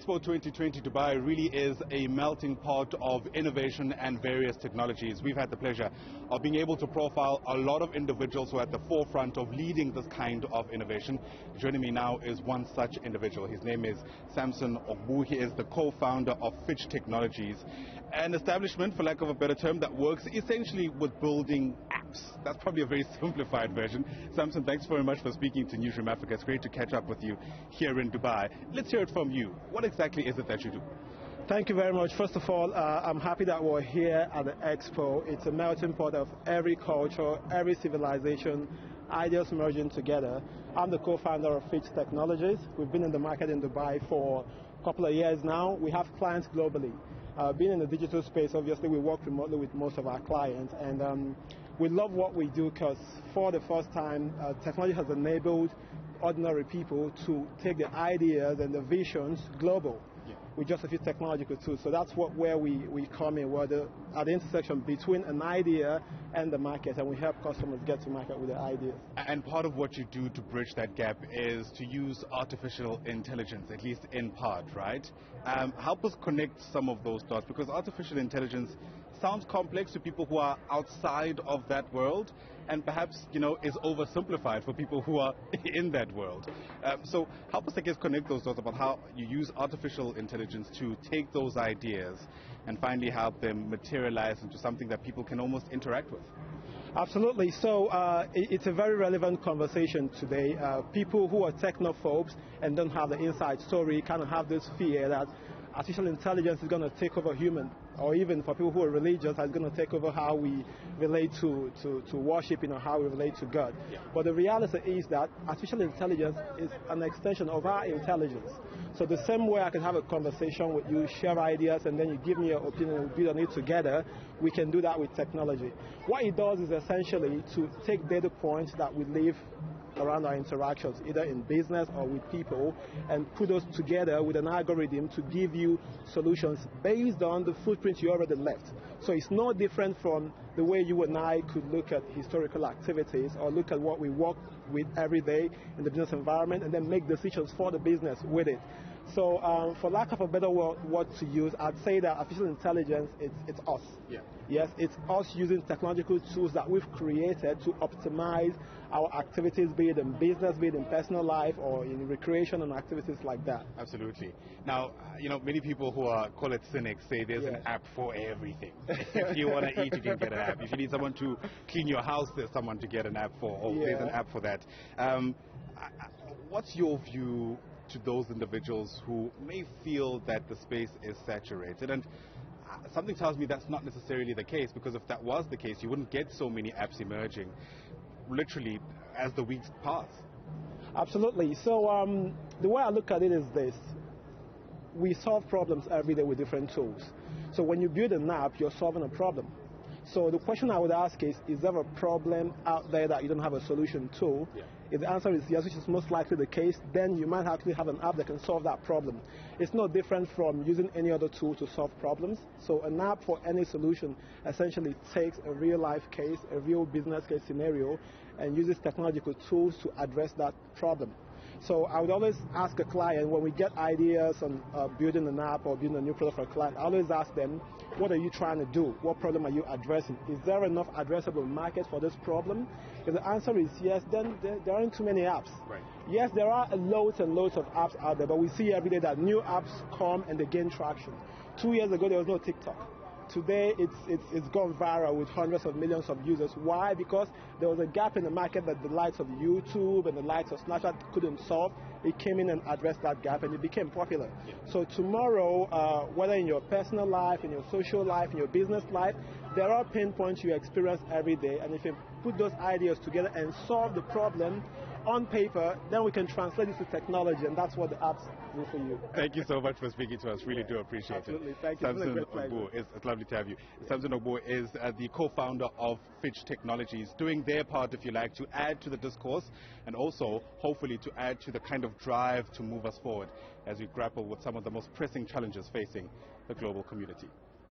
Expo 2020 Dubai really is a melting pot of innovation and various technologies. We've had the pleasure of being able to profile a lot of individuals who are at the forefront of leading this kind of innovation. Joining me now is one such individual. His name is Samson Ogbu. He is the co-founder of Fitch Technologies, an establishment, for lack of a better term, that works essentially with building apps. That's probably a very simplified version. Samson, thanks very much for speaking to Newzroom Afrika. It's great to catch up with you here in Dubai. Let's hear it from you. What exactly is it that you do? Thank you very much. First of all, I'm happy that we're here at the Expo. It's a melting pot of every culture, every civilization, ideas merging together. I'm the co-founder of Fitch Technologies. We've been in the market in Dubai for a couple of years now. We have clients globally. Being in the digital space, obviously we work remotely with most of our clients, and we love what we do because for the first time, technology has enabled ordinary people to take the ideas and the visions global with just a few technological tools. So that's where we come in. We're at the intersection between an idea and the market, and we help customers get to market with their ideas. And part of what you do to bridge that gap is to use artificial intelligence, at least in part, right? Help us connect some of those dots, because artificial intelligence sounds complex to people who are outside of that world, and perhaps, is oversimplified for people who are in that world. So help us, I guess, connect those dots about how you use artificial intelligence to take those ideas and finally help them materialize into something that people can almost interact with. Absolutely. So it's a very relevant conversation today. People who are technophobes and don't have the inside story kind of have this fear that artificial intelligence is going to take over human, or even for people who are religious, it's going to take over how we relate to worshiping or how we relate to God. Yeah. But the reality is that artificial intelligence is an extension of our intelligence. So the same way I can have a conversation with you, share ideas, and then you give me your opinion and we build on it together, we can do that with technology. What it does is essentially to take data points that we leave around our interactions, either in business or with people, and put those together with an algorithm to give you solutions based on the footprint you already left. So it's no different from the way you and I could look at historical activities or look at what we work with every day in the business environment and then make decisions for the business with it. So for lack of a better word to use, I'd say that artificial intelligence, it's us. Yeah. Yes, it's us using technological tools that we've created to optimize our activities, be it in business, be it in personal life, or in recreation and activities like that. Absolutely. Now, many people who call it cynics say there's an app for everything. If you want to eat, you can get an app. If you need someone to clean your house, there's someone to get an app for, or there's an app for that. What's your view to those individuals who may feel that the space is saturated? And something tells me that's not necessarily the case, because if that was the case, you wouldn't get so many apps emerging literally as the weeks pass. Absolutely. So the way I look at it is this. We solve problems every day with different tools. So when you build an app, you're solving a problem. So the question I would ask is there a problem out there that you don't have a solution to? Yeah. If the answer is yes, which is most likely the case, then you might actually have an app that can solve that problem. It's no different from using any other tool to solve problems. So an app for any solution essentially takes a real life case, a real business case scenario, and uses technological tools to address that problem. So I would always ask a client, when we get ideas on building an app or building a new product for a client, I always ask them, what are you trying to do? What problem are you addressing? Is there enough addressable market for this problem? If the answer is yes, then there aren't too many apps. Right. Yes, there are loads and loads of apps out there, but we see every day that new apps come and they gain traction. 2 years ago, there was no TikTok. Today, it's gone viral with hundreds of millions of users. Why? Because there was a gap in the market that the likes of YouTube and the likes of Snapchat couldn't solve. It came in and addressed that gap, and it became popular. Yeah. So tomorrow, whether in your personal life, in your social life, in your business life, there are pain points you experience every day, and if you put those ideas together and solve the problem on paper, then we can translate it to technology, and that's what the apps do for you. Thank you so much for speaking to us. Really do appreciate Absolutely. it. Thank you. Samson Ogbu, it's lovely to have you. Samson Ogbu is the co-founder of Fitch Technologies, doing their part, if you like, to add to the discourse and also, hopefully, to add to the kind of drive to move us forward as we grapple with some of the most pressing challenges facing the global community.